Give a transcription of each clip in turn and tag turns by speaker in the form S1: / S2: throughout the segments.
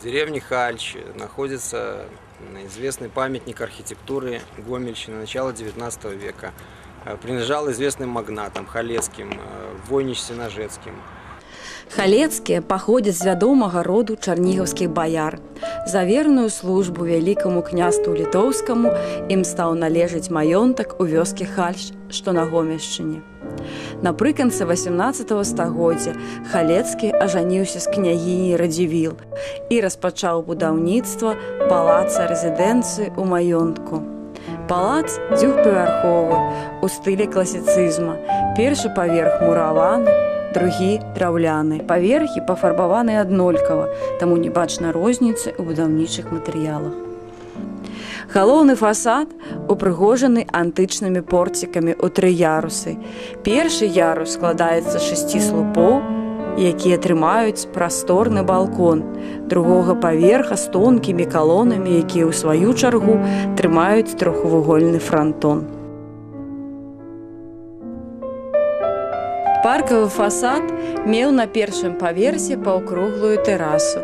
S1: В деревне Хальч находится известный памятник архитектуры Гомельщины начала XIX века. Принадлежал известным магнатам Халецким, Войнич-Сенажецким.
S2: Халецкія паходзяць з вядомага роду чарнігаўскіх баяр. За верную службу вялікаму княству літоўскаму ім стаў належаць маёнтак у вёске Хальч, што на Гомельшчыне. Напрыканцы 18 стагоддзя Халецкі ажаніўся з княгіняй Радзівіл і распачаў будаўніцтва палаца-рэзідэнцыі ў маёнтку. Палац дзвюхпавярховы у стылі класіцызма. Першы паверх мураваны, другі драўляны. Паверхі пафарбаваны аднолькава, таму не бачна розніцы ў будаўнічых матэрыялах. Галоўны фасад упрыгожаны антычнымі порцікамі ў 3 ярусы. Першы ярус складаецца з 6 слупоў, якія трымаюць прасторны балкон, другога паверха з тонкімі калонамі, якія ў сваю чаргу трымаюць трохвугольны франтон. Паркавы фасад меў на першым паверсе паўкруглую тэрасу.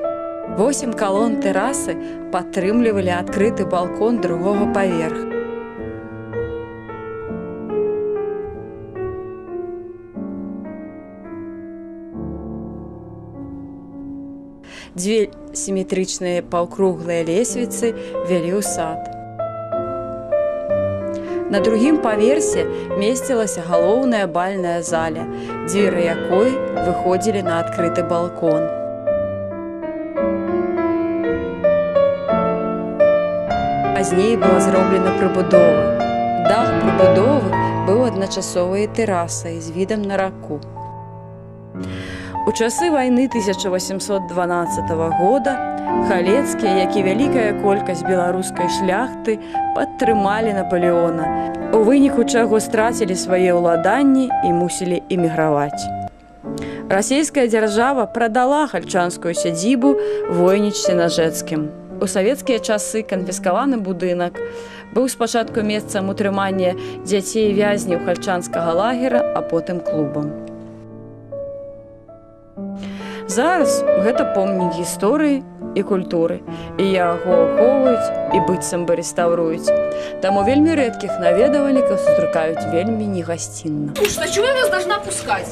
S2: 8 калон тэрасы падтрымлівалі адкрыты балкон другога паверха. Дзве сіметрычныя паўкруглыя лесвіцы вялі ў сад. На другім паверсе месцілася галоўная бальная заля, дзверы якой выходзілі на адкрыты балкон. Пазней была зроблена прыбудова. Дах прыбудовы быў адначасовай тэрасай з відам на раку. У часы вайны 1812 года Халецкія, як і вялікая колькасць беларускай шляхты, падтрымалі Напалеона, у выніку чаго страцілі свае ўладанні і мусілі эміграваць. Расійская дзяржава прадала хальчанскую сядзібу Войніч-Сенажецкім. У савецкія часы канфіскаваны будынак быў спачатку месцам утрымання дзяцей вязняў хальчанскага лагера, а потым клубам. Зараз гэта помнік гісторыі і культуры, і яго ахоўваюць і быццам бы рэстаўруюць. Таму вельмі рэдкіх наведавальнікаў сустракаюць вельмі негасцінна.
S3: Слушай, а чего я вас должна пускать?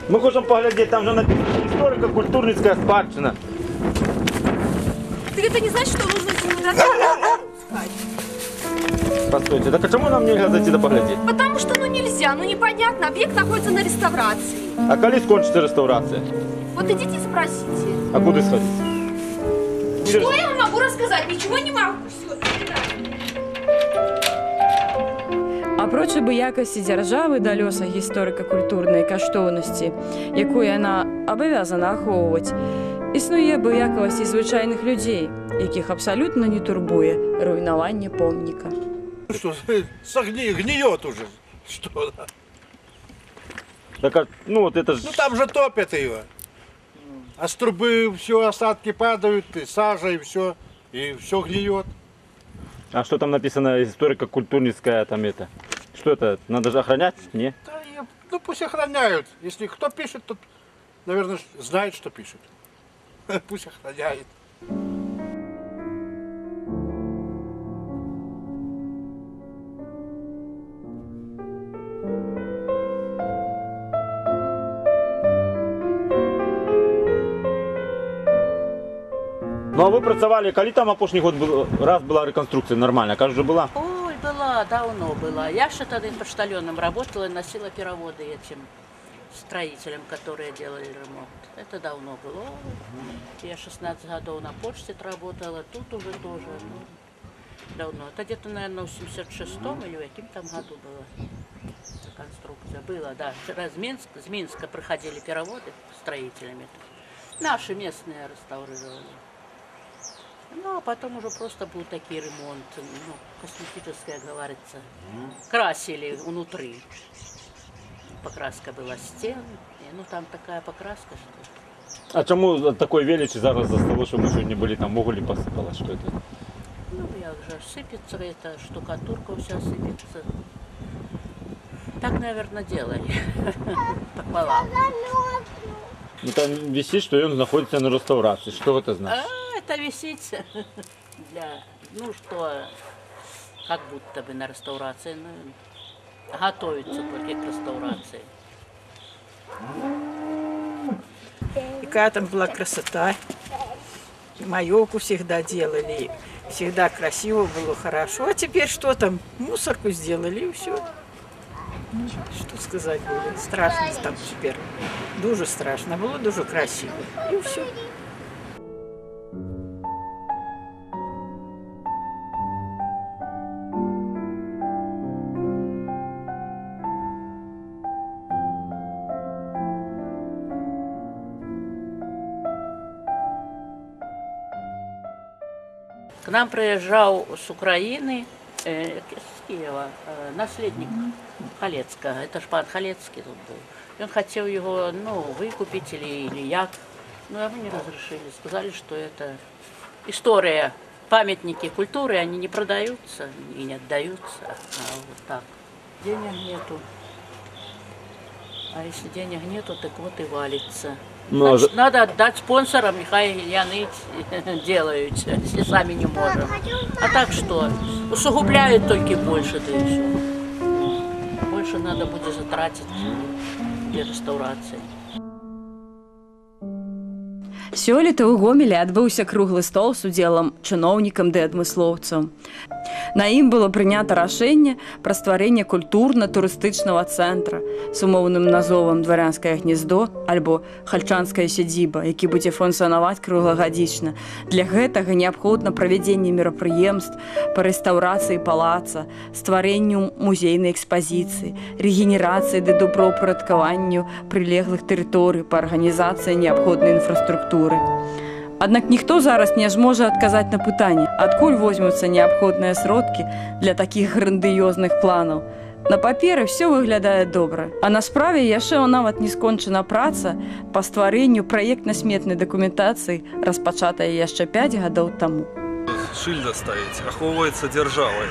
S4: Мы хочем поглядеть, там же написано историко-культурницкая спадщина.
S3: Ты это не значит, что нужно пускать?
S4: Постойте, так а чему нам нельзя зайти да поглядеть?
S3: Потому что ну нельзя, ну непонятно, объект находится на реставрации.
S4: А коли скончится реставрация?
S3: Вот идите спросите.
S4: А куда сходить?
S3: Что я вам могу рассказать? Ничего не могу. Все,
S2: Апроч абыякасці дзяржавы да лёса гісторыка-культурнай каштоўнасці, якую яна абавязана ахоўваць, існуе абыякавасць і звычайных людзей, якіх абсалютна не турбуе руйнаванне помніка.
S5: Что, гниет уже. Что?
S4: Так, ну вот это же...
S5: Ну там же топят ее. А с трубы все осадки падают, и сажа, и все гниет.
S4: А что там написано историко-культурницкая там это? Что это? Надо же охранять? Не?
S5: Да, ну пусть охраняют. Если кто пишет, тот, наверное, знает, что пишет. Пусть охраняет.
S4: Ну а вы працавали, коли там апошний год был, раз была реконструкция нормальная, кажется, же была?
S6: Ой, была, давно была. Я же тогда почтальоном работала и носила переводы этим строителям, которые делали ремонт. Это давно было. Я 16 годов на почте работала, тут уже тоже давно. Это где-то, наверное, в 86-м или в каким-то году была реконструкция. Было, да. С Минска проходили переводы строителями. Наши местные реставрировали. Ну, а потом уже просто был такой ремонт, ну, косметическое, говорится. Красили внутри. Покраска была стен, и, ну, там такая покраска, что...
S4: А чему такой величи зараз за столом, что мы сегодня были там, могли посыпалось, что это?
S6: Ну, як же, сыпется это, штукатурка вся сыпется. Так, наверное, делали. Пополам.
S4: Ну там висит, что он находится на реставрации. Что это значит?
S6: Это висит для, ну что, как будто бы на реставрации, ну, готовится только к реставрации.
S7: И какая там была красота. Маёку всегда делали. Всегда красиво было, хорошо. А теперь что там? Мусорку сделали и все. Что сказать было? Страшно там теперь. Дуже страшно. Было дуже красиво. И все.
S6: К нам приезжал с Украины, с Киева, наследник Халецкого. Это ж пан Халецкий тут был. И он хотел его, ну, выкупить или як. Но ему не разрешили. Сказали, что это история, памятники культуры, они не продаются и не отдаются. А вот так. Денег нету. А если денег нету, так вот и валится. Значит, надо отдать спонсорам, нехай яны делают, если сами не можем. А так что? Усугубляют только больше, да и все. Больше надо будет затратить для реставрации.
S2: Сёлета ў Гомелі адбыўся круглы стол з удзелам чыноўнікам ды адмыслоўцаў. На ім было прынята рашэнне пра стварэнне культурна-турыстычнага цэнтра з умоўным назовам «Дварянскае гнездо» альбо «Хальчанская сядзіба», які будзе функцыянаваць круглагадзічна. Для гэтага неабходна правядзенне мерапрыемств па рэстаўрацыі палаца, стварэнню музейнай экспазіцыі, рэгенерацыі ды добраўпарадкаванню прылеглых тэрыторый па арганізацыі неабходнай інфраструктуры. Аднак ніхто зараз не зможа адказаць на пытанне, адкуль возьмуцца неабходныя сродкі для такіх грандыёзных планаў. На паперы все выглядае добра, а на справе яшчэ нават не скончана праца па стварэнню праектна-сметнай дакументацыі, распачатая яшчэ 5 гадоў таму.
S8: Шыльда стаіць, ахоўваецца дзяржавай,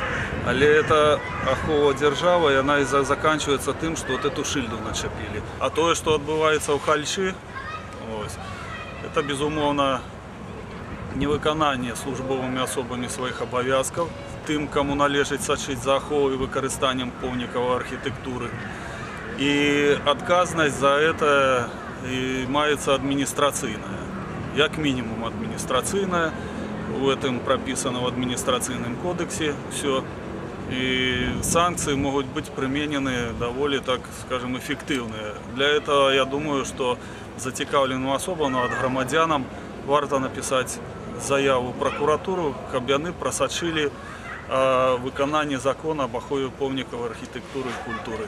S8: але эта ахова дзяржавы, яна і заканчивается тым, што вот эту шыльду начапілі. А тое, што адбываецца ў Хальчы, это, безумоўна, невыкананне службовымі асобамі сваіх абавязкаў, тым, каму належыць сачыць за аховай і выкарыстаннем помнікаў архітэктуры. І адказнасць за это маецца адміністрацыйная, як мінімум адміністрацыйная, у этом прописано в административном кодексе все. И санкции могут быть применены довольно, так скажем, эффективные. Для этого, я думаю, что зацікавленым особам, от громадянам, варто написать заяву в прокуратуру, каб яны просачили выкананне закона об ахове помнікаў архітэктуры і культуры.